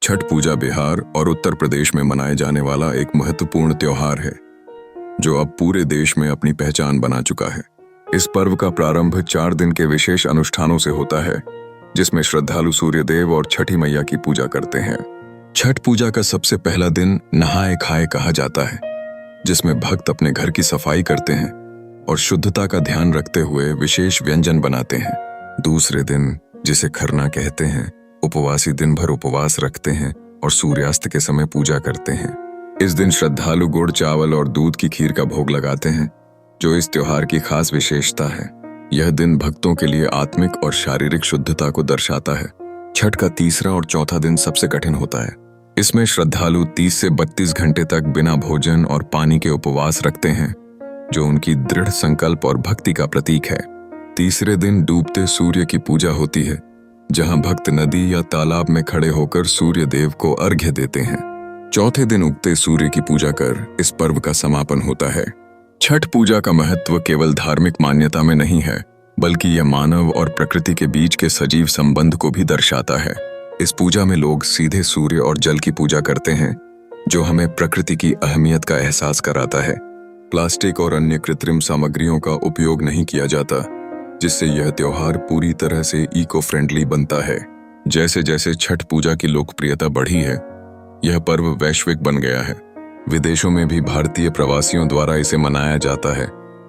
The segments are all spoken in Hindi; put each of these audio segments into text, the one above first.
छठ पूजा बिहार और उत्तर प्रदेश में मनाए जाने वाला एक महत्वपूर्ण त्योहार है जो अब पूरे देश में अपनी पहचान बना चुका है। इस पर्व का प्रारंभ 4 दिन के विशेष अनुष्ठानों से होता है जिसमें श्रद्धालु सूर्य देव और छठी मैया की पूजा करते हैं। छठ पूजा का सबसे पहला दिन नहाए खाए कहा जाता है, जिसमें भक्त अपने घर की सफाई करते हैं और शुद्धता का ध्यान रखते हुए विशेष व्यंजन बनाते हैं। दूसरे दिन, जिसे खरना कहते हैं, उपवासी दिन भर उपवास रखते हैं और सूर्यास्त के समय पूजा करते हैं। इस दिन श्रद्धालु गुड़, चावल और दूध की खीर का भोग लगाते हैं, जो इस त्योहार की खास विशेषता है। यह दिन भक्तों के लिए आत्मिक और शारीरिक शुद्धता को दर्शाता है। छठ का तीसरा और चौथा दिन सबसे कठिन होता है। इसमें श्रद्धालु 30 से 32 घंटे तक बिना भोजन और पानी के उपवास रखते हैं, जो उनकी दृढ़ संकल्प और भक्ति का प्रतीक है। तीसरे दिन डूबते सूर्य की पूजा होती है, जहां भक्त नदी या तालाब में खड़े होकर सूर्य देव को अर्घ्य देते हैं। चौथे दिन उगते सूर्य की पूजा कर इस पर्व का समापन होता है। छठ पूजा का महत्व केवल धार्मिक मान्यता में नहीं है, बल्कि यह मानव और प्रकृति के बीच के सजीव संबंध को भी दर्शाता है। इस पूजा में लोग सीधे सूर्य और जल की पूजा करते हैं, जो हमें प्रकृति की अहमियत का एहसास कराता है। प्लास्टिक और अन्य कृत्रिम सामग्रियों का उपयोग नहीं किया जाता, जिससे यह त्योहार पूरी तरह से इको फ्रेंडली बनता है। जैसे जैसे छठ पूजा की लोकप्रियता बढ़ी है, यह पर्व वैश्विक बन गया है। विदेशों में भी भारतीय प्रवासियों द्वारा इसे मनाया जाता है,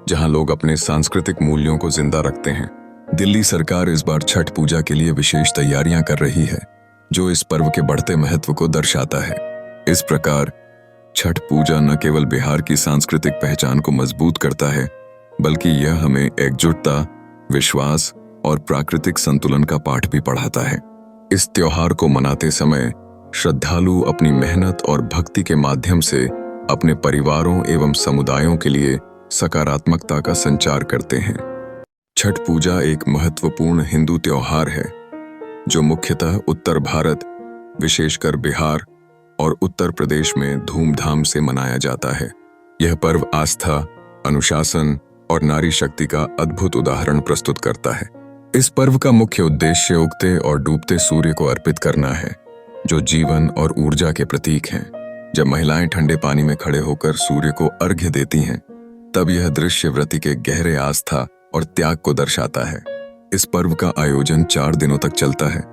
जहां लोग अपने सांस्कृतिक मूल्यों को जिंदा रखते हैं। दिल्ली सरकार इस बार छठ पूजा के लिए विशेष तैयारियां कर रही है, जो इस पर्व के बढ़ते महत्व को दर्शाता है। इस प्रकार छठ पूजा न केवल बिहार की सांस्कृतिक पहचान को मजबूत करता है, बल्कि यह हमें एकजुटता, विश्वास और प्राकृतिक संतुलन का पाठ भी पढ़ाता है। इस त्योहार को मनाते समय श्रद्धालु अपनी मेहनत और भक्ति के माध्यम से अपने परिवारों एवं समुदायों के लिए सकारात्मकता का संचार करते हैं। छठ पूजा एक महत्वपूर्ण हिंदू त्योहार है, जो मुख्यतः उत्तर भारत, विशेषकर बिहार और उत्तर प्रदेश में धूमधाम से मनाया जाता है। यह पर्व आस्था, अनुशासन और नारी शक्ति का अद्भुत उदाहरण प्रस्तुत करता है। इस पर्व का मुख्य उद्देश्य उगते और डूबते सूर्य को अर्पित करना है, जो जीवन और ऊर्जा के प्रतीक हैं। जब महिलाएं ठंडे पानी में खड़े होकर सूर्य को अर्घ्य देती हैं, तब यह दृश्य व्रती के गहरे आस्था और त्याग को दर्शाता है। इस पर्व का आयोजन 4 दिनों तक चलता है,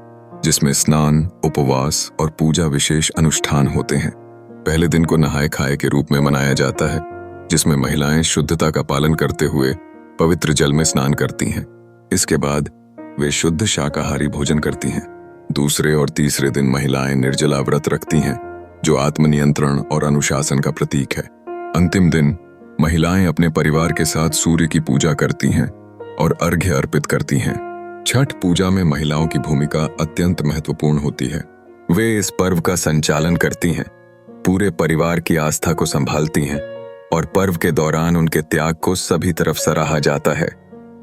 जिसमें स्नान, उपवास और पूजा विशेष अनुष्ठान होते हैं। पहले दिन को नहाए खाए के रूप में मनाया जाता है, जिसमें महिलाएं शुद्धता का पालन करते हुए पवित्र जल में स्नान करती हैं। इसके बाद वे शुद्ध शाकाहारी भोजन करती हैं। दूसरे और तीसरे दिन महिलाएं निर्जला व्रत रखती हैं, जो आत्मनियंत्रण और अनुशासन का प्रतीक है। अंतिम दिन महिलाएं अपने परिवार के साथ सूर्य की पूजा करती हैं और अर्घ्य अर्पित करती हैं। छठ पूजा में महिलाओं की भूमिका अत्यंत महत्वपूर्ण होती है। वे इस पर्व का संचालन करती हैं, पूरे परिवार की आस्था को संभालती हैं और पर्व के दौरान उनके त्याग को सभी तरफ सराहा जाता है।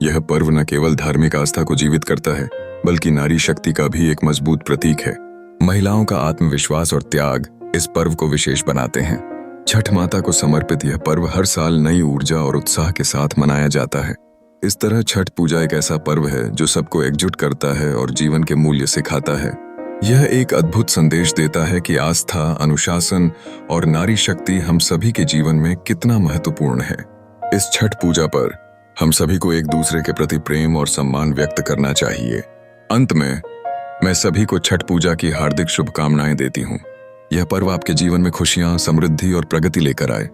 यह पर्व न केवल धार्मिक आस्था को जीवित करता है, बल्कि नारी शक्ति का भी एक मजबूत प्रतीक है। महिलाओं का आत्मविश्वास और त्याग इस पर्व को विशेष बनाते हैं। छठ माता को समर्पित यह पर्व हर साल नई ऊर्जा और उत्साह के साथ मनाया जाता है। इस तरह छठ पूजा एक ऐसा पर्व है जो सबको एकजुट करता है और जीवन के मूल्य सिखाता है। यह एक अद्भुत संदेश देता है कि आस्था, अनुशासन और नारी शक्ति हम सभी के जीवन में कितना महत्वपूर्ण है। इस छठ पूजा पर हम सभी को एक दूसरे के प्रति प्रेम और सम्मान व्यक्त करना चाहिए। अंत में मैं सभी को छठ पूजा की हार्दिक शुभकामनाएं देती हूँ। यह पर्व आपके जीवन में खुशियां, समृद्धि और प्रगति लेकर आए।